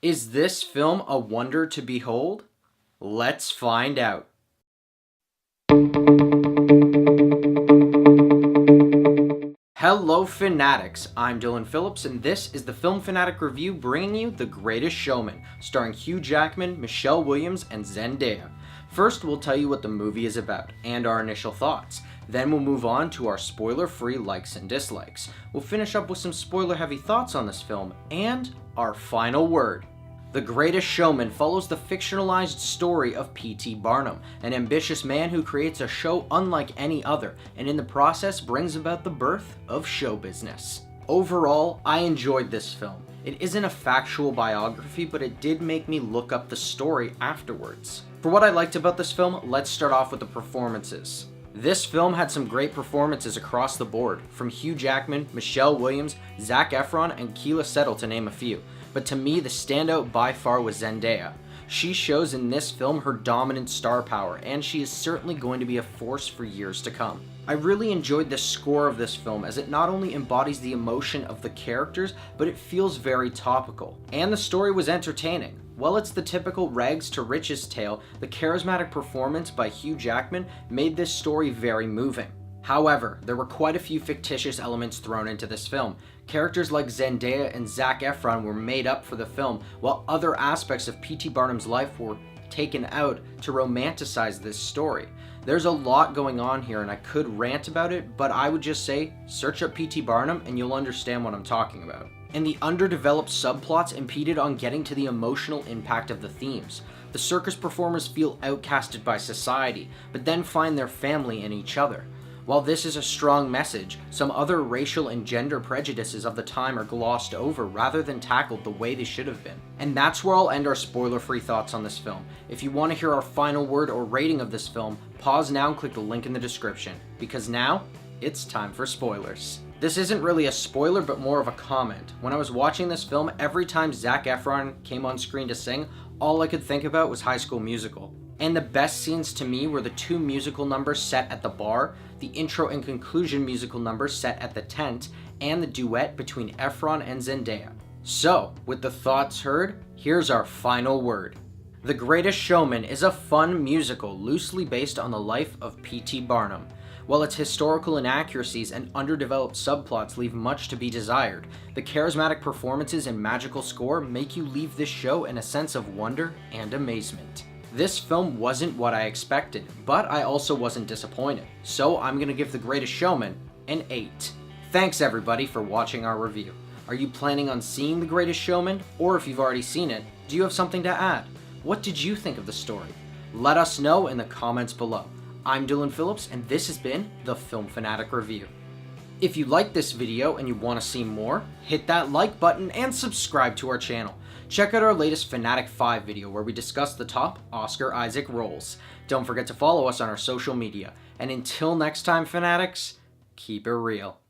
Is this film a wonder to behold? Let's find out. Hello Fanatics, I'm Dylan Phillips and this is the Film Fanatic Review bringing you The Greatest Showman, starring Hugh Jackman, Michelle Williams, and Zendaya. First we'll tell you what the movie is about and our initial thoughts. Then we'll move on to our spoiler-free likes and dislikes. We'll finish up with some spoiler-heavy thoughts on this film and our final word. The Greatest Showman follows the fictionalized story of P.T. Barnum, an ambitious man who creates a show unlike any other, and in the process brings about the birth of show business. Overall, I enjoyed this film. It isn't a factual biography, but it did make me look up the story afterwards. For what I liked about this film, let's start off with the performances. This film had some great performances across the board, from Hugh Jackman, Michelle Williams, Zac Efron, and Keila Settle to name a few. But to me, the standout by far was Zendaya. She shows in this film her dominant star power, and she is certainly going to be a force for years to come. I really enjoyed the score of this film as it not only embodies the emotion of the characters, but it feels very topical. And the story was entertaining. While it's the typical rags to riches tale, the charismatic performance by Hugh Jackman made this story very moving. However, there were quite a few fictitious elements thrown into this film. Characters like Zendaya and Zac Efron were made up for the film, while other aspects of P.T. Barnum's life were taken out to romanticize this story. There's a lot going on here and I could rant about it, but I would just say, search up P.T. Barnum and you'll understand what I'm talking about. And the underdeveloped subplots impeded on getting to the emotional impact of the themes. The circus performers feel outcasted by society, but then find their family in each other. While this is a strong message, some other racial and gender prejudices of the time are glossed over rather than tackled the way they should have been. And that's where I'll end our spoiler-free thoughts on this film. If you want to hear our final word or rating of this film, pause now and click the link in the description, because now, it's time for spoilers. This isn't really a spoiler, but more of a comment. When I was watching this film, every time Zac Efron came on screen to sing, all I could think about was High School Musical. And the best scenes to me were the two musical numbers set at the bar, the intro and conclusion musical numbers set at the tent, and the duet between Efron and Zendaya. So, with the thoughts heard, here's our final word. The Greatest Showman is a fun musical loosely based on the life of P.T. Barnum. While its historical inaccuracies and underdeveloped subplots leave much to be desired, the charismatic performances and magical score make you leave this show in a sense of wonder and amazement. This film wasn't what I expected, but I also wasn't disappointed, so I'm gonna give The Greatest Showman an 8. Thanks everybody for watching our review. Are you planning on seeing The Greatest Showman? Or if you've already seen it, do you have something to add? What did you think of the story? Let us know in the comments below. I'm Dylan Phillips and this has been the Film Fanatic Review. If you liked this video and you want to see more, hit that like button and subscribe to our channel. Check out our latest Fanatic 5 video where we discuss the top Oscar Isaac roles. Don't forget to follow us on our social media. And until next time, Fanatics, keep it real.